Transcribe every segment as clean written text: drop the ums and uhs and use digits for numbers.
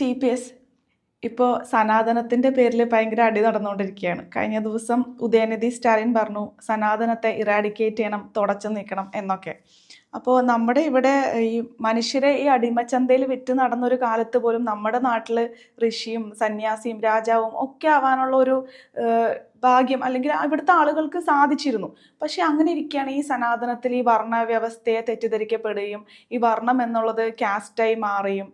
TPS ഇപ്പോൾ സനാതനത്തിൻ്റെ പേരിൽ ഭയങ്കര അടി നടന്നുകൊണ്ടിരിക്കുകയാണ്. കഴിഞ്ഞ ദിവസം ഉദയനിധി സ്റ്റാലിൻ പറഞ്ഞു സനാതനത്തെ ഇറാഡിക്കേറ്റ് ചെയ്യണം, തുടച്ചു നീക്കണം എന്നൊക്കെ. അപ്പോൾ നമ്മുടെ ഇവിടെ ഈ മനുഷ്യരെ ഈ അടിമച്ചന്തയിൽ വിറ്റ് നടന്നൊരു കാലത്ത് പോലും നമ്മുടെ നാട്ടിൽ ഋഷിയും സന്യാസിയും രാജാവും ഒക്കെ ആവാനുള്ള ഒരു ഭാഗ്യം അല്ലെങ്കിൽ ഇവിടുത്തെ ആളുകൾക്ക് സാധിച്ചിരുന്നു. പക്ഷെ അങ്ങനെ ഇരിക്കുകയാണ് ഈ സനാതനത്തിൽ ഈ വർണ്ണ വ്യവസ്ഥയെ തെറ്റിദ്ധരിക്കപ്പെടുകയും ഈ വർണ്ണം എന്നുള്ളത് കാസ്റ്റായി മാറുകയും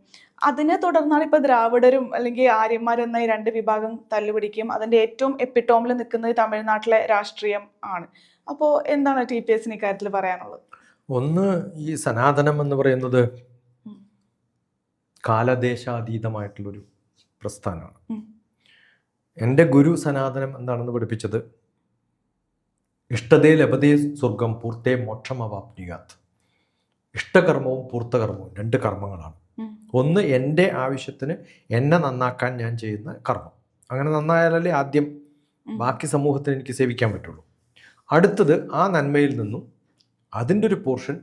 അതിനെ തുടർന്നാണ് ഇപ്പോൾ ദ്രാവിഡരും അല്ലെങ്കിൽ ആര്യന്മാരെന്ന ഈ രണ്ട് വിഭാഗം തല്ലുപിടിക്കുകയും അതിൻ്റെ ഏറ്റവും എപ്പിറ്റോമിൽ നിൽക്കുന്നത് തമിഴ്നാട്ടിലെ രാഷ്ട്രീയം ആണ്. അപ്പോൾ എന്താണ് TPS ഇക്കാര്യത്തിൽ പറയാനുള്ളത്? ഒന്ന്, ഈ സനാതനം എന്ന് പറയുന്നത് കാലദേശാതീതമായിട്ടുള്ളൊരു പ്രസ്ഥാനമാണ്. എൻ്റെ ഗുരു സനാതനം എന്താണെന്ന് പഠിപ്പിച്ചത് ഇഷ്ടതേ ലഭതേ സ്വർഗം പൂർത്തേ മോക്ഷമവാപ്നിയാത്. ഇഷ്ടകർമ്മവും പൂർത്തകർമ്മവും രണ്ട് കർമ്മങ്ങളാണ്. ഒന്ന്, എൻ്റെ ആവശ്യത്തിന് എന്നെ നന്നാക്കാൻ ഞാൻ ചെയ്യുന്ന കർമ്മം. അങ്ങനെ നന്നായാലല്ലേ ആദ്യം ബാക്കി സമൂഹത്തിന് എനിക്ക് സേവിക്കാൻ പറ്റുള്ളൂ. അടുത്തത്, ആ നന്മയിൽ നിന്നും അതിൻ്റെ ഒരു പോർഷൻ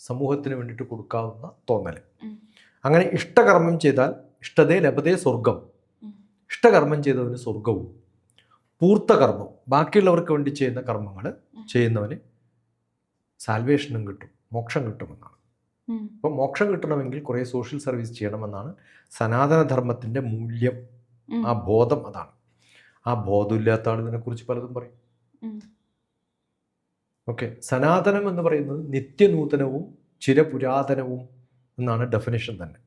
സമൂഹത്തിന് വേണ്ടിയിട്ട് കൊടുക്കാവുന്ന തോന്നൽ. അങ്ങനെ ഇഷ്ടകർമ്മം ചെയ്താൽ ഇഷ്ടതേ ലഭതേ സ്വർഗം, ഇഷ്ടകർമ്മം ചെയ്തവന് സ്വർഗവും, പൂർത്തകർമ്മം ബാക്കിയുള്ളവർക്ക് വേണ്ടി ചെയ്യുന്ന കർമ്മങ്ങൾ ചെയ്യുന്നവന് സാൽവേഷനും കിട്ടും, മോക്ഷം കിട്ടുമെന്നാണ്. അപ്പോൾ മോക്ഷം കിട്ടണമെങ്കിൽ കുറേ സോഷ്യൽ സർവീസ് ചെയ്യണമെന്നാണ് സനാതനധർമ്മത്തിൻ്റെ മൂല്യം. ആ ബോധം അതാണ്. ആ ബോധമില്ലാത്ത ആൾ ഇതിനെക്കുറിച്ച് പലതും പറയും. ഓക്കെ, സനാതനം എന്ന് പറയുന്നത് നിത്യനൂതനവും ചിരപുരാതനവും എന്നാണ് ഡെഫിനേഷൻ തന്നെ.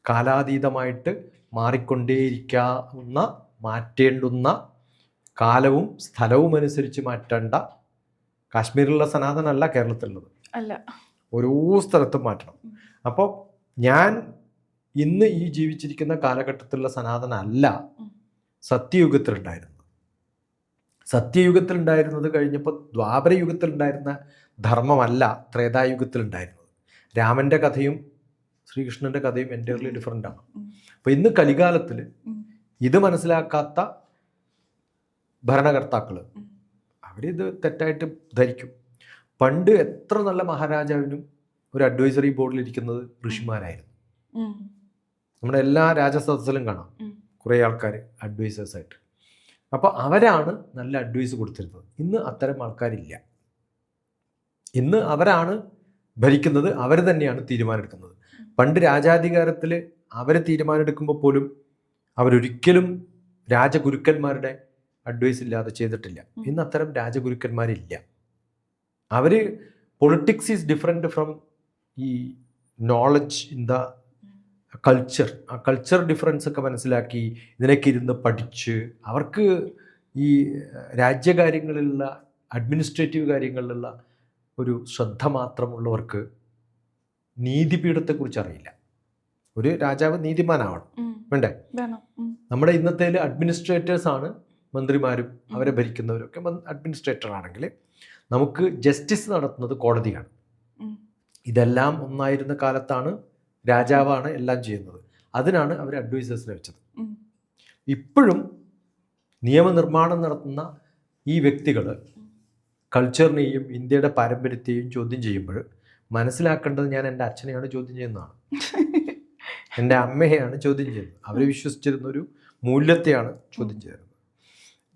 കാലാതീതമായിട്ട് മാറിക്കൊണ്ടേയിരിക്കാവുന്ന, മാറ്റേണ്ടുന്ന, കാലവും സ്ഥലവും അനുസരിച്ച് മാറ്റേണ്ട. കാശ്മീരിലുള്ള സനാതനമല്ല കേരളത്തിലുള്ളത്, അല്ല, ഓരോ സ്ഥലത്തും മാറ്റണം. അപ്പോൾ ഞാൻ ഇന്ന് ഈ ജീവിച്ചിരിക്കുന്ന കാലഘട്ടത്തിലുള്ള സനാതനമല്ല സത്യയുഗത്തിലുണ്ടായിരുന്നത്. സത്യയുഗത്തിലുണ്ടായിരുന്നത് കഴിഞ്ഞപ്പോൾ ദ്വാപരയുഗത്തിലുണ്ടായിരുന്ന ധർമ്മമല്ല ത്രേതായുഗത്തിലുണ്ടായിരുന്നത്. രാമൻ്റെ കഥയും ശ്രീകൃഷ്ണൻ്റെ കഥയും എൻ്റയർലി ഡിഫറൻ്റ് ആണ്. അപ്പോൾ ഇന്ന് കലികാലത്തിൽ ഇത് മനസ്സിലാക്കാത്ത ഭരണകർത്താക്കൾ അവരിത് തെറ്റായിട്ട് ധരിക്കും. പണ്ട് എത്ര നല്ല മഹാരാജാവിനും ഒരു അഡ്വൈസറി ബോർഡിൽ ഇരിക്കുന്നത് ഋഷിമാരായിരുന്നു. നമ്മുടെ എല്ലാ രാജസദസ്സിലും കാണാം കുറേ ആൾക്കാർ അഡ്വൈസേഴ്സായിട്ട്. അപ്പോൾ അവരാണ് നല്ല അഡ്വൈസ് കൊടുത്തിരുന്നത്. ഇന്ന് അത്തരം ആൾക്കാരില്ല. ഇന്ന് അവരാണ് ഭരിക്കുന്നത്, അവർ തന്നെയാണ് തീരുമാനമെടുക്കുന്നത്. പണ്ട് രാജാധികാരത്തിൽ അവർ തീരുമാനമെടുക്കുമ്പോൾ പോലും അവരൊരിക്കലും രാജഗുരുക്കന്മാരുടെ അഡ്വൈസ് ഇല്ലാതെ ചെയ്തിട്ടില്ല. ഇന്ന് അത്തരം രാജഗുരുക്കന്മാരില്ല. അവർ പൊളിറ്റിക്സ് ഈസ് ഡിഫറെൻറ്റ് ഫ്രം ഈ നോളജ് ഇൻ ദ കൾച്ചർ. ആ കൾച്ചർ ഡിഫറൻസ് ഒക്കെ മനസ്സിലാക്കി ഇതിനൊക്കെ ഇരുന്ന് പഠിച്ച് അവർക്ക് ഈ രാജ്യകാര്യങ്ങളിലുള്ള അഡ്മിനിസ്ട്രേറ്റീവ് കാര്യങ്ങളിലുള്ള ഒരു ശ്രദ്ധ മാത്രമുള്ളവർക്ക് നീതിപീഠത്തെക്കുറിച്ച് അറിയില്ല. ഒരു രാജാവ് നീതിമാനാവണം, വേണ്ടേ? നമ്മുടെ ഇന്നത്തെ അഡ്മിനിസ്ട്രേറ്റേഴ്സാണ് മന്ത്രിമാരും അവരെ ഭരിക്കുന്നവരൊക്കെ. അഡ്മിനിസ്ട്രേറ്റർ ആണെങ്കിൽ നമുക്ക് ജസ്റ്റിസ് നടത്തുന്നത് കോടതിയാണ്. ഇതെല്ലാം ഒന്നായിരുന്ന കാലത്താണ് രാജാവാണ് എല്ലാം ചെയ്യുന്നത്. അതിനാണ് അവർ അഡ്വൈസേഴ്സിനെ വെച്ചത്. ഇപ്പോഴും നിയമനിർമ്മാണം നടത്തുന്ന ഈ വ്യക്തികൾ കൾച്ചറിനെയും ഇന്ത്യയുടെ പാരമ്പര്യത്തെയും ചോദ്യം ചെയ്യുമ്പോൾ മനസ്സിലാക്കേണ്ടത് ഞാൻ എൻ്റെ അച്ഛനെയാണ് ചോദ്യം ചെയ്യുന്നതാണ്, എൻ്റെ അമ്മയെയാണ് ചോദ്യം ചെയ്യുന്നത്. അവർ വിശ്വസിച്ചിരുന്നൊരു മൂല്യത്തെയാണ് ചോദ്യം ചെയ്യുന്നത്.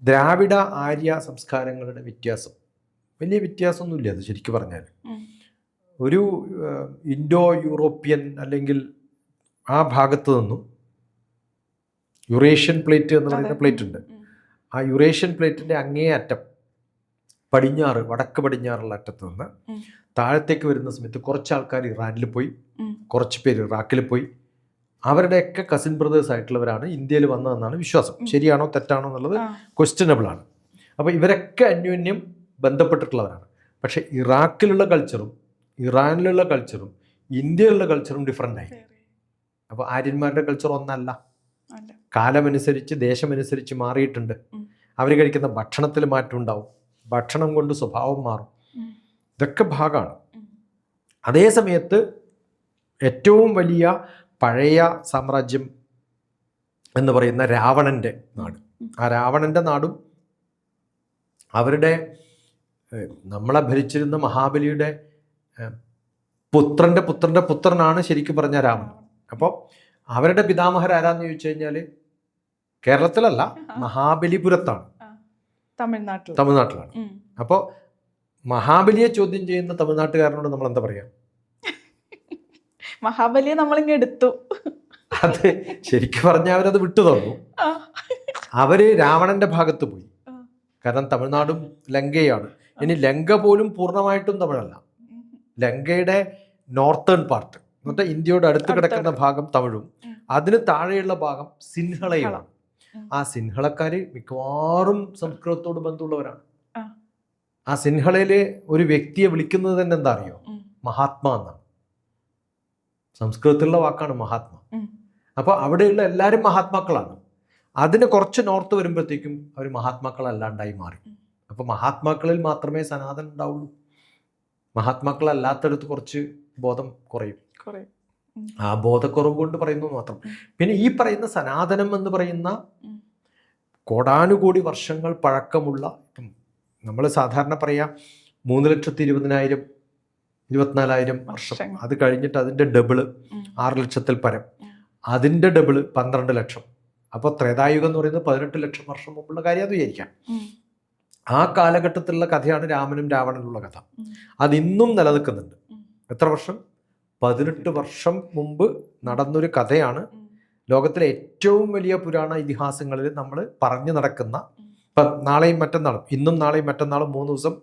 ദ്രാവിഡ ആര്യ സംസ്കാരങ്ങളുടെ വ്യത്യാസം വലിയ വ്യത്യാസമൊന്നുമില്ല. അത് ശരിക്കും പറഞ്ഞാൽ ഒരു ഇൻഡോ യൂറോപ്യൻ അല്ലെങ്കിൽ ആ ഭാഗത്ത് നിന്നും യുറേഷ്യൻ പ്ലേറ്റ് എന്ന് പറയുന്ന പ്ലേറ്റ് ഉണ്ട്. ആ യുറേഷ്യൻ പ്ലേറ്റിൻ്റെ അങ്ങേ അറ്റം പടിഞ്ഞാറ്, വടക്ക് പടിഞ്ഞാറുള്ള അറ്റത്ത് നിന്ന് താഴത്തേക്ക് വരുന്ന സമയത്ത് കുറച്ച് ആൾക്കാർ ഇറാനിൽ പോയി, കുറച്ച് പേര് ഇറാഖിൽ പോയി. അവരുടെയൊക്കെ കസിൻ ബ്രദേഴ്സ് ആയിട്ടുള്ളവരാണ് ഇന്ത്യയിൽ വന്നതെന്നാണ് വിശ്വാസം. ശരിയാണോ തെറ്റാണോ എന്നുള്ളത് ക്വസ്റ്റ്യനബിൾ ആണ്. അപ്പോൾ ഇവരൊക്കെ അന്യോന്യം ബന്ധപ്പെട്ടിട്ടുള്ളവരാണ്. പക്ഷേ ഇറാഖിലുള്ള കൾച്ചറും ഇറാനിലുള്ള കൾച്ചറും ഇന്ത്യയിലുള്ള കൾച്ചറും ഡിഫറൻ്റ് ആയി. അപ്പോൾ ആര്യന്മാരുടെ കൾച്ചർ ഒന്നല്ല, കാലമനുസരിച്ച് ദേശമനുസരിച്ച് മാറിയിട്ടുണ്ട്. അവർ കഴിക്കുന്ന ഭക്ഷണത്തിൽ മാറ്റം ഉണ്ടാവും, ഭക്ഷണം കൊണ്ട് സ്വഭാവം മാറും. ഇതൊക്കെ ഭാഗമാണ്. അതേ സമയത്ത് ഏറ്റവും വലിയ പഴയ സാമ്രാജ്യം എന്ന് പറയുന്ന രാവണൻ്റെ നാട്, ആ രാവണൻ്റെ നാടും അവരുടെ നമ്മളെ ഭരിച്ചിരുന്ന മഹാബലിയുടെ പുത്രൻ്റെ പുത്രനാണ് ശരിക്കും പറഞ്ഞ രാവണൻ. അപ്പോൾ അവരുടെ പിതാമഹരാരാന്ന് ചോദിച്ചു കഴിഞ്ഞാൽ കേരളത്തിലല്ല, മഹാബലിപുരത്താണ്, തമിഴ്നാട്ടിലാണ്. അപ്പോൾ മഹാബലിയെ ചോദ്യം ചെയ്യുന്ന തമിഴ്നാട്ടുകാരനോട് നമ്മൾ എന്താ പറയാ? മഹാബലിയെ നമ്മളിങ്ങ് എടുത്തു. അത് ശരിക്കും പറഞ്ഞാൽ അവരത് വിട്ടു തന്നു. അവര് രാവണന്റെ ഭാഗത്ത് പോയി. കാരണം തമിഴ്നാടും ലങ്കയാണ്. ഇനി ലങ്ക പോലും പൂർണ്ണമായിട്ടും തമിഴല്ല. ലങ്കയുടെ നോർത്തേൺ പാർട്ട് എന്നിട്ട് ഇന്ത്യയോട് അടുത്ത് കിടക്കുന്ന ഭാഗം തമിഴും അതിന് താഴെയുള്ള ഭാഗം സിൻഹളയുമാണ്. ആ സിൻഹളക്കാര് മിക്കവാറും സംസ്കൃതത്തോട് ബന്ധമുള്ളവരാണ്. ആ സിൻഹളയില് ഒരു വ്യക്തിയെ വിളിക്കുന്നത് തന്നെ എന്താ അറിയോ? മഹാത്മാ എന്നാണ്. സംസ്കൃതത്തിലുള്ള വാക്കാണ് മഹാത്മാ. അപ്പൊ അവിടെയുള്ള എല്ലാവരും മഹാത്മാക്കളാണ്. അതിന് കുറച്ച് നോർത്ത് വരുമ്പോഴത്തേക്കും അവർ മഹാത്മാക്കളല്ലാണ്ടായി മാറി. അപ്പൊ മഹാത്മാക്കളിൽ മാത്രമേ സനാതനം ഉണ്ടാവുള്ളൂ. മഹാത്മാക്കളല്ലാത്തടത്ത് കുറച്ച് ബോധം കുറയും. ആ ബോധക്കുറവ് കൊണ്ട് പറയുന്നത് മാത്രം. പിന്നെ ഈ പറയുന്ന സനാതനം എന്ന് പറയുന്ന കോടാനുകോടി വർഷങ്ങൾ പഴക്കമുള്ള, നമ്മൾ സാധാരണ പറയാം 3,20,000 24,000 വർഷം, അത് കഴിഞ്ഞിട്ട് അതിൻ്റെ ഡബിള് 6 ലക്ഷത്തിൽ പരം, അതിൻ്റെ ഡബിള് 12 ലക്ഷം. അപ്പോൾ ത്രേതായുഗം എന്ന് പറയുന്നത് 18 ലക്ഷം വർഷം മുമ്പുള്ള കാര്യം അത് വിചാരിക്കാം. ആ കാലഘട്ടത്തിലുള്ള കഥയാണ് രാമനും രാവണനുള്ള കഥ. അതിന്നും നിലനിൽക്കുന്നുണ്ട്. എത്ര വർഷം? 18 വർഷം മുമ്പ് നടന്നൊരു കഥയാണ്. ലോകത്തിലെ ഏറ്റവും വലിയ പുരാണ ഇതിഹാസങ്ങളിൽ നമ്മൾ പറഞ്ഞു നടക്കുന്ന, ഇപ്പം നാളെയും മറ്റന്നാളും, ഇന്നും നാളെയും മറ്റന്നാളും 3 ദിവസം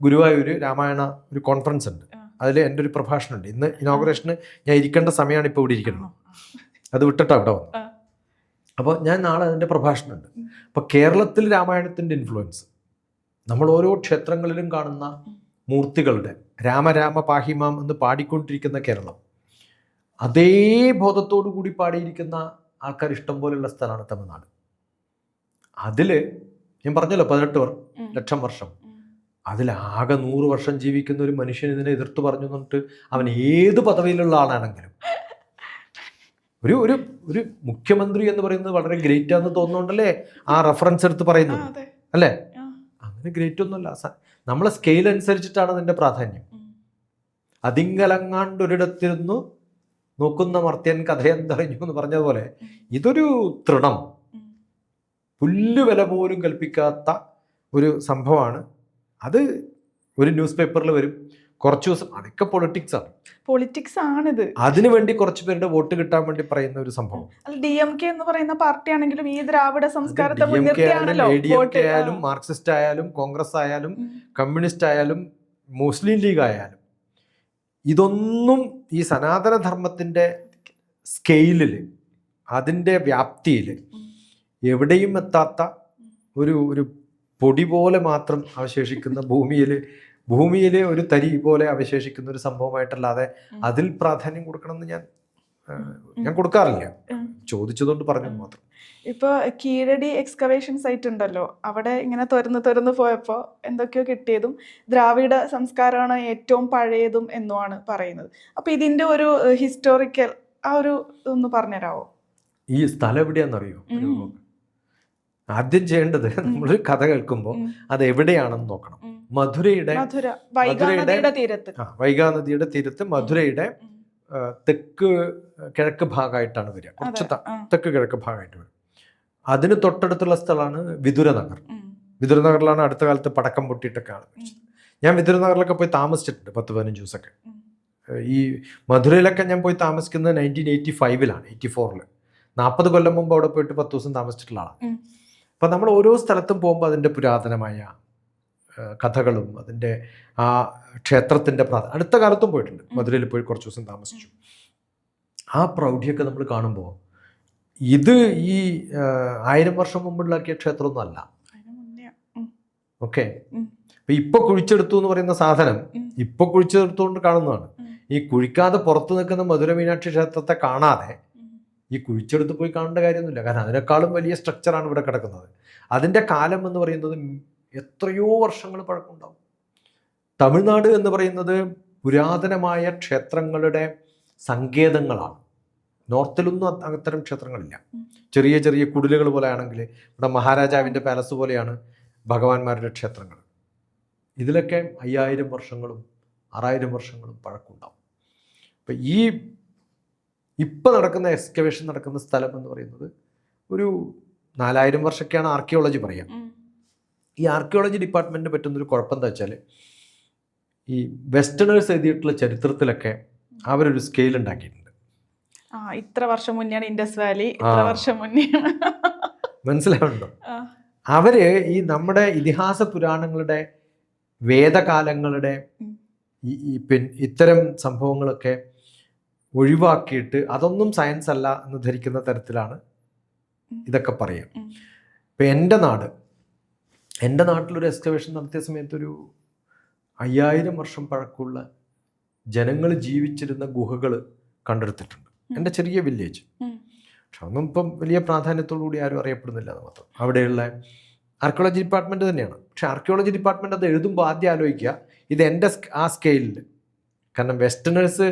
ഗുരുവായൂർ രാമായണ ഒരു കോൺഫറൻസ് ഉണ്ട്. അതിൽ എൻ്റെ ഒരു പ്രഭാഷണമുണ്ട്. ഇന്ന് ഇനോഗ്രേഷന് ഞാൻ ഇരിക്കേണ്ട സമയമാണ് ഇപ്പോൾ ഇവിടെ ഇരിക്കുന്നത്. അത് വിട്ടിട്ട് അവിടെ വന്നു. അപ്പോൾ ഞാൻ നാളെ അതിൻ്റെ പ്രഭാഷണമുണ്ട്. അപ്പോൾ കേരളത്തിൽ രാമായണത്തിൻ്റെ ഇൻഫ്ലുവൻസ് നമ്മൾ ഓരോ ക്ഷേത്രങ്ങളിലും കാണുന്ന മൂർത്തികളുടെ രാമരാമ പാഹിമാം എന്ന് പാടിക്കൊണ്ടിരിക്കുന്ന കേരളം, അതേ ബോധത്തോടു കൂടി പാടിയിരിക്കുന്ന ആൾക്കാർ ഇഷ്ടം പോലെയുള്ള സ്ഥലമാണ് തമിഴ്നാട്. അതിൽ ഞാൻ പറഞ്ഞല്ലോ 18 ലക്ഷം വർഷം, അതിലാകെ 100 വർഷം ജീവിക്കുന്ന ഒരു മനുഷ്യൻ ഇതിനെ എതിർത്ത് പറഞ്ഞു എന്നിട്ട് അവൻ ഏത് പദവിയിലുള്ള ആളാണെങ്കിലും, ഒരു ഒരു ഒരു മുഖ്യമന്ത്രി എന്ന് പറയുന്നത് വളരെ ഗ്രേറ്റ് ആണെന്ന് തോന്നുന്നുണ്ടല്ലേ ആ റെഫറൻസ് എടുത്ത് പറയുന്നത്, അല്ലേ? അങ്ങനെ ഗ്രേറ്റ് ഒന്നുമല്ല. നമ്മളെ സ്കെയിൽ അനുസരിച്ചിട്ടാണ് അതിൻ്റെ പ്രാധാന്യം. അതിങ്കലങ്ങാണ്ടൊരിടത്തിരുന്നു നോക്കുന്ന മർത്യൻ കഥയെന്തറിഞ്ഞു എന്ന് പറഞ്ഞതുപോലെ ഇതൊരു തൃണം, പുല്ല് വില പോലും കൽപ്പിക്കാത്ത ഒരു സംഭവമാണ്. അത് ഒരു ന്യൂസ് പേപ്പറിൽ വരും, കുറച്ച് ദിവസം, അതൊക്കെ പൊളിറ്റിക്സ് ആണിത്. അതിനു വേണ്ടി കുറച്ച് പേരുടെ വോട്ട് കിട്ടാൻ വേണ്ടി പറയുന്ന ഒരു സംഭവം. DMK എന്ന് പറയുന്ന പാർട്ടി ആണെങ്കിലും ഈ ദ്രാവിഡ സംസ്കാരത്തെ ADMK ആയാലും മാർക്സിസ്റ്റ് ആയാലും കോൺഗ്രസ് ആയാലും കമ്മ്യൂണിസ്റ്റ് ആയാലും മുസ്ലിം ലീഗ് ആയാലും ഇതൊന്നും ഈ സനാതനധർമ്മത്തിൻ്റെ സ്കെയിലിൽ, അതിൻ്റെ വ്യാപ്തിയിൽ എവിടെയും എത്താത്ത ഒരു പൊടി പോലെ മാത്രം അവശേഷിക്കുന്ന ഭൂമിയിൽ ഒരു തരി പോലെ അവശേഷിക്കുന്ന ഒരു സംഭവമായിട്ടല്ലാതെ അതിൽ പ്രാധാന്യം കൊടുക്കണമെന്ന് ഞാൻ കൊടുക്കാറില്ല. ചോദിച്ചതുകൊണ്ട് പറഞ്ഞത് മാത്രം. ഇപ്പോൾ കീഴടി എക്സ്കവേഷൻ സൈറ്റ് ഉണ്ടല്ലോ, അവിടെ ഇങ്ങനെ തുറന്ന് പോയപ്പോൾ എന്തൊക്കെയോ കിട്ടിയതും ദ്രാവിഡ സംസ്കാരമാണ് ഏറ്റവും പഴയതും എന്നുമാണ് പറയുന്നത്. അപ്പോൾ ഇതിൻ്റെ ഒരു ഹിസ്റ്റോറിക്കൽ ആ ഒരു ഒന്ന് പറഞ്ഞുതരാമോ? ഈ സ്ഥലം എവിടെയാണെന്നറിയോ? ആദ്യം ചെയ്യേണ്ടത് നമ്മളൊരു കഥ കേൾക്കുമ്പോൾ അത് എവിടെയാണെന്ന് നോക്കണം. മധുരയുടെ വൈഗാനദിയുടെ തീരത്ത് മധുരയുടെ കിഴക്ക് ഭാഗമായിട്ടാണ് വരിക. കുറച്ച് തെക്ക് കിഴക്ക് ഭാഗമായിട്ട് വരും. അതിന് തൊട്ടടുത്തുള്ള സ്ഥലമാണ് വിതുരനഗർ. വിതുരനഗറിലാണ് അടുത്ത കാലത്ത് പടക്കം പൊട്ടിയിട്ടൊക്കെ ആണ് വെച്ചത്. ഞാൻ വിതുരനഗറിലൊക്കെ പോയി താമസിച്ചിട്ടുണ്ട് 10-15 ദിവസമൊക്കെ. ഈ മധുരയിലൊക്കെ ഞാൻ പോയി താമസിക്കുന്നത് 1985-ലാണ്, 84-ൽ. 40 കൊല്ലം മുമ്പ് അവിടെ പോയിട്ട് 10 ദിവസം താമസിച്ചിട്ടുള്ള ആളാണ്. അപ്പം നമ്മൾ ഓരോ സ്ഥലത്തും പോകുമ്പോൾ അതിൻ്റെ പുരാതനമായ കഥകളും അതിൻ്റെ ആ ക്ഷേത്രത്തിൻ്റെ അടുത്ത കാലത്തും പോയിട്ടുണ്ട്. മധുരയിൽ പോയി കുറച്ച് ദിവസം താമസിച്ചു. ആ പ്രൗഢിയൊക്കെ നമ്മൾ കാണുമ്പോൾ ഇത് ഈ 1000 വർഷം മുമ്പുണ്ടാക്കിയ ക്ഷേത്രമൊന്നും അല്ല. ഓക്കെ, അപ്പം ഇപ്പോൾ കുഴിച്ചെടുത്തു എന്ന് പറയുന്ന സാധനം ഇപ്പോൾ കുഴിച്ചെടുത്തുകൊണ്ട് കാണുന്നതാണ്. ഈ കുഴിക്കാതെ പുറത്ത് നിൽക്കുന്ന മധുര മീനാക്ഷി ക്ഷേത്രത്തെ കാണാതെ ഈ കുഴിച്ചെടുത്ത് പോയി കാണേണ്ട കാര്യമൊന്നുമില്ല. കാരണം അതിനേക്കാളും വലിയ സ്ട്രക്ചറാണ് ഇവിടെ കിടക്കുന്നത്. അതിൻ്റെ കാലം എന്ന് പറയുന്നത് എത്രയോ വർഷങ്ങൾ പഴക്കമുണ്ടാവും. തമിഴ്നാട് എന്ന് പറയുന്നത് പുരാതനമായ ക്ഷേത്രങ്ങളുടെ സങ്കേതങ്ങളാണ്. നോർത്തിലൊന്നും അത്തരം ക്ഷേത്രങ്ങളില്ല. ചെറിയ ചെറിയ കുടിലുകൾ പോലെ ആണെങ്കിൽ ഇവിടെ മഹാരാജാവിൻ്റെ പാലസ് പോലെയാണ് ഭഗവാന്മാരുടെ ക്ഷേത്രങ്ങൾ. ഇതിലൊക്കെ 5000 വർഷങ്ങളും 6000 വർഷങ്ങളും പഴക്കമുണ്ടാവും. അപ്പം ഇപ്പം നടക്കുന്ന എക്സ്കവേഷൻ നടക്കുന്ന സ്ഥലം എന്ന് പറയുന്നത് ഒരു 4000 വർഷമൊക്കെയാണ് ആർക്കിയോളജി പറയാം. ഈ ആർക്കിയോളജി ഡിപ്പാർട്ട്മെൻറ്റിന് പറ്റുന്നൊരു കുഴപ്പം എന്താ വെച്ചാൽ ഈ വെസ്റ്റേണേഴ്സ് എഴുതിയിട്ടുള്ള ചരിത്രത്തിലൊക്കെ അവരൊരു സ്കെയിൽ ഉണ്ടാക്കിയിട്ടുണ്ട്. ഇത്ര വർഷം മുന്നെയാണ് ഇൻഡസ് വാലി, ഇത്ര വർഷം മുന്നെയാണ്. മനസ്സിലാവുന്നുണ്ടോ? അവര് ഈ നമ്മുടെ ഇതിഹാസ പുരാണങ്ങളുടെ വേദകാലങ്ങളുടെ ഇത്തരം സംഭവങ്ങളൊക്കെ ഒഴിവാക്കിയിട്ട് അതൊന്നും സയൻസ് അല്ല എന്ന് ധരിക്കുന്ന തരത്തിലാണ് ഇതൊക്കെ പറയാം. ഇപ്പം എൻ്റെ നാട്ടിലൊരു എക്സ്കവേഷൻ നടത്തിയ സമയത്ത് ഒരു 5000 വർഷം പഴക്കമുള്ള ജനങ്ങൾ ജീവിച്ചിരുന്ന ഗുഹകൾ കണ്ടെടുത്തിട്ടുണ്ട്. എൻ്റെ ചെറിയ വില്ലേജ്. പക്ഷെ അതൊന്നും ഇപ്പം വലിയ പ്രാധാന്യത്തോടു കൂടി ആരും അറിയപ്പെടുന്നില്ല എന്ന് മാത്രം. അവിടെയുള്ള ആർക്കിയോളജി ഡിപ്പാർട്ട്മെൻറ്റ് തന്നെയാണ്. പക്ഷെ ആർക്കിയോളജി ഡിപ്പാർട്ട്മെൻറ്റ് അത് എഴുതുമ്പോൾ ആദ്യം ആലോചിക്കുക ഇത് എൻ്റെ ആ സ്കെയിലിൽ. കാരണം വെസ്റ്റേണേഴ്സ്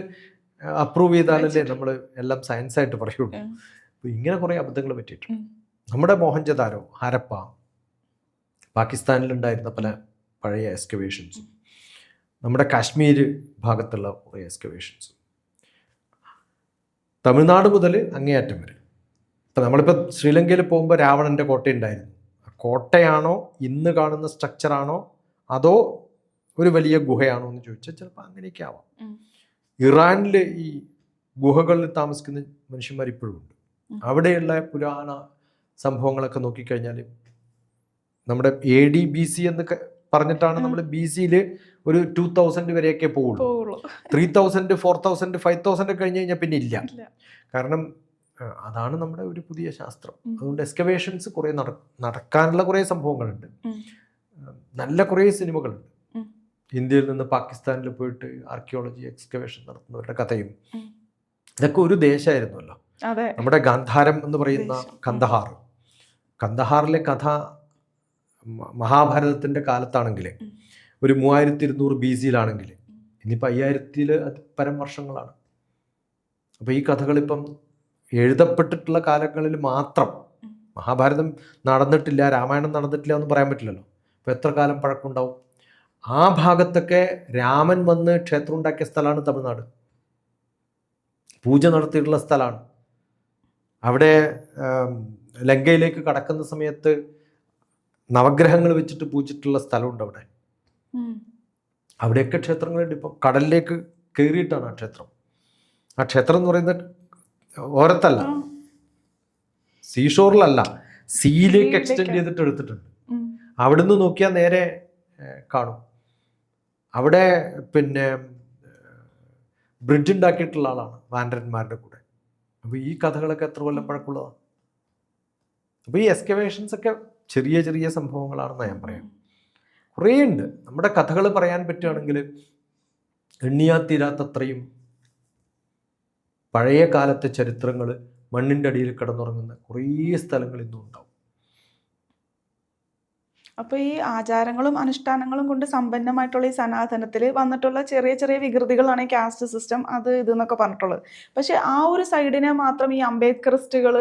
അപ്രൂവ് ചെയ്താലല്ലേ നമ്മൾ എല്ലാം സയൻസായിട്ട് പറയുള്ളൂ. അപ്പോൾ ഇങ്ങനെ കുറേ അബദ്ധങ്ങൾ പറ്റിയിട്ടുണ്ട്. നമ്മുടെ മോഹൻജദാരോ, ഹരപ്പ, പാകിസ്ഥാനിലുണ്ടായിരുന്ന പല പഴയ എക്സ്കവേഷൻസും, നമ്മുടെ കാശ്മീർ ഭാഗത്തുള്ള കുറേ എക്സ്കവേഷൻസും, തമിഴ്നാട് മുതൽ അങ്ങേയറ്റം വരെ. ഇപ്പം നമ്മളിപ്പോൾ ശ്രീലങ്കയിൽ പോകുമ്പോൾ രാവണൻ്റെ കോട്ടയുണ്ടായിരുന്നു. കോട്ടയാണോ ഇന്ന് കാണുന്ന സ്ട്രക്ചറാണോ അതോ ഒരു വലിയ ഗുഹയാണോ എന്ന് ചോദിച്ചാൽ ചിലപ്പോൾ അങ്ങനെയൊക്കെ ആവാം. ഇറാനിൽ ഈ ഗുഹകളിൽ താമസിക്കുന്ന മനുഷ്യന്മാർ ഇപ്പോഴും ഉണ്ട്. അവിടെയുള്ള പുരാണ സംഭവങ്ങളൊക്കെ നോക്കിക്കഴിഞ്ഞാൽ നമ്മുടെ AD BC എന്ന് പറഞ്ഞിട്ടാണ് നമ്മൾ BC-യിൽ ഒരു 2000 വരെയൊക്കെ പോവുള്ളൂ. 3000 4000 5000 കഴിഞ്ഞ് കഴിഞ്ഞാൽ പിന്നെ ഇല്ല. കാരണം അതാണ് നമ്മുടെ ഒരു പുതിയ ശാസ്ത്രം. അതുകൊണ്ട് എക്സ്കവേഷൻസ് കുറേ നടക്കാനുള്ള കുറേ സംഭവങ്ങളുണ്ട്. നല്ല കുറേ സിനിമകളുണ്ട്. ഇന്ത്യയിൽ നിന്ന് പാകിസ്ഥാനിൽ പോയിട്ട് ആർക്കിയോളജി എക്സ്കവേഷൻ നടത്തുന്നവരുടെ കഥയും ഇതൊക്കെ ഒരു ദേശമായിരുന്നല്ലോ. നമ്മുടെ ഗാന്ധാരം എന്ന് പറയുന്ന കന്ദഹാറിലെ കഥ മഹാഭാരതത്തിൻ്റെ കാലത്താണെങ്കിൽ ഒരു 3200 BC-യിലാണെങ്കിൽ ഇനിയിപ്പോൾ 5000 പരം വർഷങ്ങളാണ്. അപ്പോൾ ഈ കഥകളിപ്പം എഴുതപ്പെട്ടിട്ടുള്ള കാലങ്ങളിൽ മാത്രം, മഹാഭാരതം നടന്നിട്ടില്ല, രാമായണം നടന്നിട്ടില്ല എന്ന് പറയാൻ പറ്റില്ലല്ലോ. അപ്പോൾ എത്ര കാലം പഴക്കമുണ്ടാവും? ആ ഭാഗത്തൊക്കെ രാമൻ വന്ന് ക്ഷേത്രം ഉണ്ടാക്കിയ സ്ഥലമാണ് തമിഴ്നാട്. പൂജ നടത്തിയിട്ടുള്ള സ്ഥലമാണ്. അവിടെ ലങ്കയിലേക്ക് കടക്കുന്ന സമയത്ത് നവഗ്രഹങ്ങൾ വെച്ചിട്ട് പൂജിച്ചിട്ടുള്ള സ്ഥലമുണ്ട് അവിടെ. അവിടെയൊക്കെ ക്ഷേത്രങ്ങളുണ്ട്. ഇപ്പം കടലിലേക്ക് കയറിയിട്ടാണ് ആ ക്ഷേത്രം. ആ ക്ഷേത്രം എന്ന് പറയുന്നത് ഓരത്തല്ല, സീഷോറിലല്ല, സീയിലേക്ക് എക്സ്റ്റെൻഡ് ചെയ്തിട്ട് എടുത്തിട്ടുണ്ട്. അവിടുന്ന് നോക്കിയാൽ നേരെ കാണും. അവിടെ പിന്നെ ബ്രിഡ്ജ് ഉണ്ടാക്കിയിട്ടുള്ള ആളാണ് വാനരന്മാരുടെ കൂടെ. അപ്പോൾ ഈ കഥകളൊക്കെ എത്ര കൊല്ലം പഴക്കമുള്ളതാണ്. അപ്പോൾ ഈ എക്സ്കവേഷൻസ് ഒക്കെ ചെറിയ ചെറിയ സംഭവങ്ങളാണെന്ന് ഞാൻ പറയാം. കുറേ ഉണ്ട്. നമ്മുടെ കഥകൾ പറയാൻ പറ്റുകയാണെങ്കിൽ എണ്ണിയാ തീരാത്തത്രയും പഴയ കാലത്തെ ചരിത്രങ്ങൾ മണ്ണിൻ്റെ അടിയിൽ കിടന്നുറങ്ങുന്ന കുറേ സ്ഥലങ്ങൾ ഇന്നും ഉണ്ടാവും. അപ്പോൾ ഈ ആചാരങ്ങളും അനുഷ്ഠാനങ്ങളും കൊണ്ട് സമ്പന്നമായിട്ടുള്ള ഈ സനാതനത്തിൽ വന്നിട്ടുള്ള ചെറിയ ചെറിയ വികൃതികളാണ് ഈ കാസ്റ്റ് സിസ്റ്റം അത് ഇതെന്നൊക്കെ പറഞ്ഞിട്ടുള്ളത്. പക്ഷെ ആ ഒരു സൈഡിനെ മാത്രം ഈ അംബേദ്കറിസ്റ്റുകൾ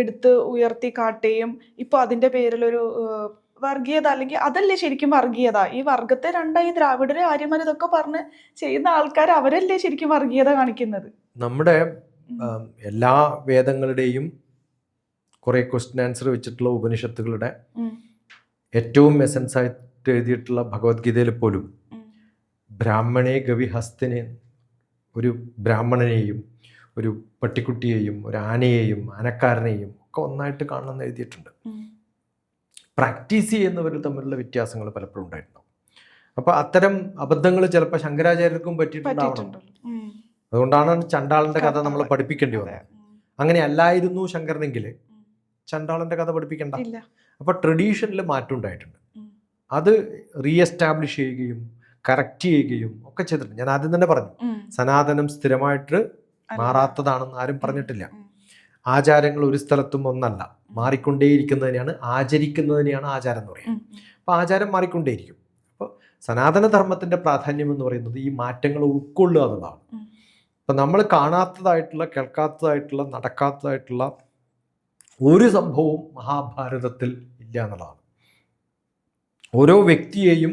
എടുത്ത് ഉയർത്തി കാട്ടുകയും ഇപ്പോൾ അതിൻ്റെ പേരിലൊരു വർഗീയത, അല്ലെങ്കിൽ അതല്ലേ ശരിക്കും വർഗീയത? ഈ വർഗത്തെ രണ്ടായി ദ്രാവിഡര് ആര്യന്മാർ ഇതൊക്കെ പറഞ്ഞ് ചെയ്യുന്ന ആൾക്കാർ അവരല്ലേ ശരിക്കും വർഗീയത കാണിക്കുന്നത്? നമ്മുടെ എല്ലാ വേദങ്ങളുടെയും കുറേ ക്വസ്റ്റ്യൻ ആൻസർ വെച്ചിട്ടുള്ള ഉപനിഷത്തുകളുടെ ഏറ്റവും എസൻസ് ആയിട്ട് എഴുതിയിട്ടുള്ള ഭഗവത്ഗീതയിൽ പോലും ബ്രാഹ്മണേ ഗവിഹസ്തിനെ, ഒരു ബ്രാഹ്മണനെയും ഒരു പട്ടിക്കുട്ടിയെയും ഒരു ആനയെയും ആനക്കാരനെയും ഒക്കെ ഒന്നായിട്ട് കാണണമെന്ന് എഴുതിയിട്ടുണ്ട്. പ്രാക്ടീസ് ചെയ്യുന്നവർ തമ്മിലുള്ള വ്യത്യാസങ്ങൾ പലപ്പോഴും ഉണ്ടായിട്ടുണ്ടാവും. അപ്പോൾ അത്തരം അബദ്ധങ്ങൾ ചിലപ്പോൾ ശങ്കരാചാര്യർക്കും പറ്റിയിട്ടുണ്ടാവണം. അതുകൊണ്ടാണ് ചണ്ടാളൻ്റെ കഥ നമ്മൾ പഠിപ്പിക്കേണ്ടി വന്നത്. അങ്ങനെ അല്ലായിരുന്നു ശങ്കരനെങ്കിൽ ചണ്ടാളൻ്റെ കഥ പഠിപ്പിക്കണ്ട. അപ്പോൾ ട്രഡീഷനിൽ മാറ്റം ഉണ്ടായിട്ടുണ്ട്. അത് റീഎസ്റ്റാബ്ലിഷ് ചെയ്യുകയും കറക്റ്റ് ചെയ്യുകയും ഒക്കെ ചെയ്തിട്ടുണ്ട്. ഞാൻ ആദ്യം തന്നെ പറഞ്ഞു, സനാതനം സ്ഥിരമായിട്ട് മാറാത്തതാണെന്ന് ആരും പറഞ്ഞിട്ടില്ല. ആചാരങ്ങൾ ഒരു സ്ഥലത്തും ഒന്നല്ല, മാറിക്കൊണ്ടേയിരിക്കുന്നതിനെയാണ് ആചരിക്കുന്നതിനെയാണ് ആചാരം എന്ന് പറയുന്നത്. അപ്പോൾ ആചാരം മാറിക്കൊണ്ടേയിരിക്കും. അപ്പോൾ സനാതനധർമ്മത്തിൻ്റെ പ്രാധാന്യം എന്ന് പറയുന്നത് ഈ മാറ്റങ്ങൾ ഉൾക്കൊള്ളുക എന്നതാണ്. അപ്പം നമ്മൾ കാണാത്തതായിട്ടുള്ള, കേൾക്കാത്തതായിട്ടുള്ള, നടക്കാത്തതായിട്ടുള്ള ഒരു സംഭവവും മഹാഭാരതത്തിൽ ഇല്ല എന്നുള്ളതാണ്. ഓരോ വ്യക്തിയെയും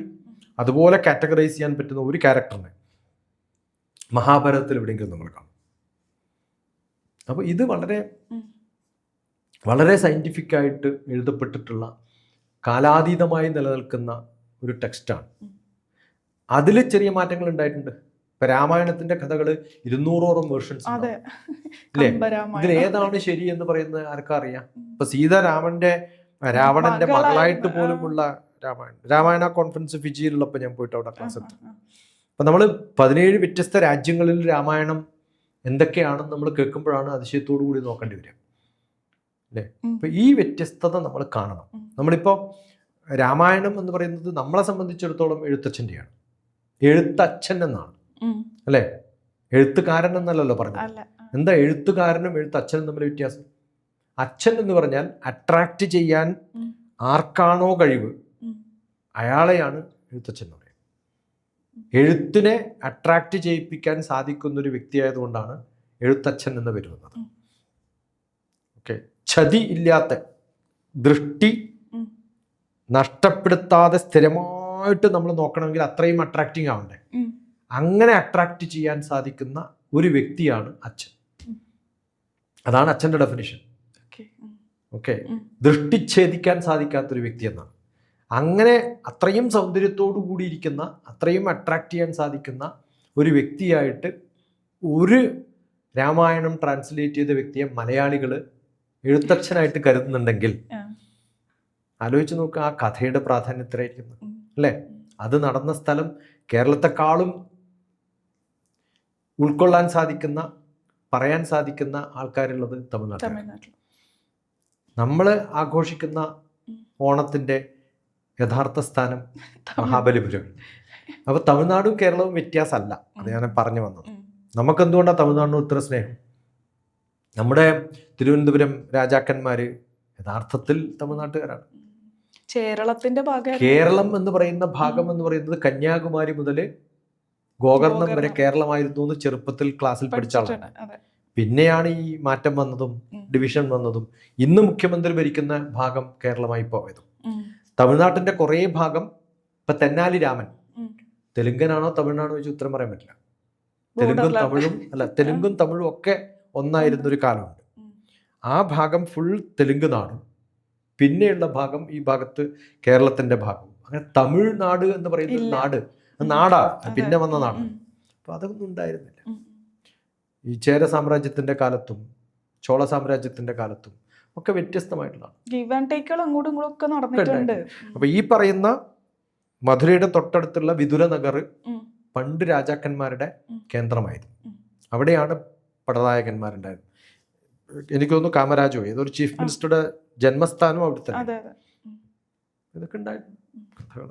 അതുപോലെ കാറ്റഗറൈസ് ചെയ്യാൻ പറ്റുന്ന ഒരു ക്യാരക്ടറിനെ മഹാഭാരതത്തിൽ എവിടെയെങ്കിലും നമ്മൾ കാണും. അപ്പോൾ ഇത് വളരെ ഉം. വളരെ സയൻറ്റിഫിക്കായിട്ട് എഴുതപ്പെട്ടിട്ടുള്ള കാലാതീതമായി നിലനിൽക്കുന്ന ഒരു ടെക്സ്റ്റാണ്. ഉം. അതിൽ ചെറിയ മാറ്റങ്ങൾ ഉണ്ടായിട്ടുണ്ട്. ഇപ്പം രാമായണത്തിൻ്റെ കഥകൾ 200ഓളം വേർഷൻസ് അതെ, ഇല്ലേ? കമ്പരാമായണം. ഇതിൽ ഏതാണ് ശരി എന്ന് പറയുന്നത് ആർക്കും അറിയാം. ഇപ്പം സീത രാവണന്റെ മകളായിരുന്നു. മകളായിട്ട് പോലുമുള്ള രാമായണ കോൺഫറൻസ് ഫിജിയിലുള്ളപ്പോൾ ഞാൻ പോയിട്ട് അവിടെ ക്ലാസ് എടുത്തു. ആ. അപ്പം നമ്മൾ 17 വ്യത്യസ്ത രാജ്യങ്ങളിൽ രാമായണം എന്തൊക്കെയാണെന്ന് നമ്മൾ കേൾക്കുമ്പോഴാണ് അതിശയത്തോടു കൂടി നോക്കേണ്ടി വരിക അല്ലേ? ഉം. അപ്പം ഈ വ്യത്യസ്തത നമ്മൾ കാണണം. ഉം. നമ്മളിപ്പോൾ രാമായണം എന്ന് പറയുന്നത് നമ്മളെ സംബന്ധിച്ചിടത്തോളം എഴുത്തച്ഛൻ്റെയാണ്. എഴുത്തച്ഛൻ എന്നാണ് ഉം. അല്ലേ? എഴുത്തുകാരൻ എന്നല്ലല്ലോ പറഞ്ഞത്. അല്ല. എന്താ എഴുത്തുകാരനും എഴുത്തച്ഛനും തമ്മിൽ വ്യത്യാസം? അച്ഛൻ എന്ന് പറഞ്ഞാൽ അട്രാക്റ്റ് ചെയ്യാൻ ഉം. ആർക്കാണോ കഴിവ് ഉം. അയാളെയാണ് എഴുത്തച്ഛൻ എന്ന് പറയുന്നത്. എഴുത്തിനെ അട്രാക്റ്റ് ചെയ്യിപ്പിക്കാൻ സാധിക്കുന്ന ഒരു വ്യക്തിയായതുകൊണ്ടാണ് എഴുത്തച്ഛൻ എന്ന് വരുന്നത്. ഉം. ഓക്കെ, ചതി ഇല്ലാത്ത ദൃഷ്ടി ഉം. നഷ്ടപ്പെടുത്താതെ സ്ഥിരമായിട്ട് നമ്മൾ നോക്കണമെങ്കിൽ അത്രയും അട്രാക്റ്റിംഗ് ആവണ്ടേ? ഉം. അങ്ങനെ അട്രാക്റ്റ് ചെയ്യാൻ സാധിക്കുന്ന ഒരു വ്യക്തിയാണ് അച്ഛൻ. ഉം. അതാണ് അച്ഛൻ്റെ ഡെഫിനിഷൻ. ഓക്കേ. ഉം. ഓക്കെ, ഉം. ദൃഷ്ടിച്ഛേദിക്കാൻ സാധിക്കാത്തൊരു വ്യക്തി എന്നാണ്. അങ്ങനെ അത്രയും സൗന്ദര്യത്തോടു കൂടിയിരിക്കുന്ന, അത്രയും അട്രാക്റ്റ് ചെയ്യാൻ സാധിക്കുന്ന ഒരു വ്യക്തിയായിട്ട് ഒരു രാമായണം ട്രാൻസ്ലേറ്റ് ചെയ്ത വ്യക്തിയെ മലയാളികൾ എഴുത്തച്ഛനായിട്ട് കരുതുന്നുണ്ടെങ്കിൽ ആ. ആലോചിച്ച് നോക്കുക, ആ കഥയുടെ പ്രാധാന്യം എത്രയായിരിക്കുന്നു ഉം. അല്ലേ? അത് നടന്ന സ്ഥലം കേരളത്തെക്കാളും ഉൾക്കൊള്ളാൻ സാധിക്കുന്ന, പറയാൻ സാധിക്കുന്ന ആൾക്കാരുള്ളത് തമിഴ്നാട്ടിലാണ്. തമിഴ്നാട്ടിൽ. നമ്മൾ ആഘോഷിക്കുന്ന ഓണത്തിൻ്റെ യഥാർത്ഥ സ്ഥാനം മഹാബലിപുരം. അപ്പോൾ തമിഴ്നാടും കേരളവും വ്യത്യാസമല്ല. അത് ഞാൻ പറഞ്ഞു വന്നത്. ഉം. നമുക്കെന്തുകൊണ്ടാണ് തമിഴ്നാടിനോട് ഇത്ര സ്നേഹം? നമ്മുടെ തിരുവനന്തപുരം രാജാക്കന്മാർ യഥാർത്ഥത്തിൽ തമിഴ്നാട്ടുകാരാണ്. കേരളത്തിന്റെ ഭാഗം. കേരളം എന്ന് പറയുന്ന ഭാഗം എന്ന് പറയുന്നത് കന്യാകുമാരി മുതൽ ഗോകർണം വരെ കേരളമായിരുന്നു എന്ന് ചെറുപ്പത്തിൽ ക്ലാസ്സിൽ പഠിച്ച ആളാണ്. അതെ. പിന്നെയാണ് ഈ മാറ്റം വന്നതും ഉം. ഡിവിഷൻ വന്നതും ഇന്ന് മുഖ്യമന്ത്രി ഭരിക്കുന്ന ഭാഗം കേരളമായി പോയതും. ഉം. തമിഴ്നാട്ടിൻ്റെ കുറേ ഭാഗം, ഇപ്പം തെന്നാലി രാമൻ ഉം. തെലുങ്കനാണോ തമിഴ്നാണോ ചോദിച്ചാൽ ഉത്തരം പറയാൻ പറ്റില്ല. തെലുങ്കും Borderland. തമിഴും അല്ല, തെലുങ്കും തമിഴും ഒക്കെ ഒന്നായിരുന്നൊരു കാലമുണ്ട്. ഉം. ആ ഭാഗം ഫുൾ തെലുങ്ക് നാടും പിന്നെയുള്ള ഭാഗം ഈ ഭാഗത്ത് കേരളത്തിൻ്റെ ഭാഗവും. അങ്ങനെ തമിഴ്നാട് എന്ന് പറയുന്ന ഇല്ല. നാട് നാടാണ്, അതെ. പിന്നെ വന്ന നാടാണ്. ഉം. അപ്പോൾ അതൊന്നും ഉണ്ടായിരുന്നില്ല. ഉം. ഈ ചേര സാമ്രാജ്യത്തിൻ്റെ കാലത്തും ചോള സാമ്രാജ്യത്തിൻ്റെ കാലത്തും ഒക്കെ വ്യത്യസ്തമായിട്ടുള്ളതാണ്. ഗിവ് ആൻഡ് ടേക്കുകൾ അങ്ങോട്ടും ഇങ്ങോട്ടും ഒക്കെ നടന്നിട്ടുണ്ട്. അപ്പോൾ ഈ പറയുന്ന മധുരയുടെ തൊട്ടടുത്തുള്ള വിതുര നഗർ ഉം. പണ്ട് രാജാക്കന്മാരുടെ ഉം. കേന്ദ്രമായിരുന്നു. ഉം. അവിടെയാണ് പടനായകന്മാരുണ്ടായത്. എനിക്ക് തോന്നുന്നു കാമരാജോ ഏതൊരു ചീഫ് മിനിസ്റ്ററുടെ ജന്മസ്ഥാനം അവിടെ തന്നെ. അതെ, അതെ. ഇതൊക്കെ ഉണ്ടായിരുന്നു കഥകൾ.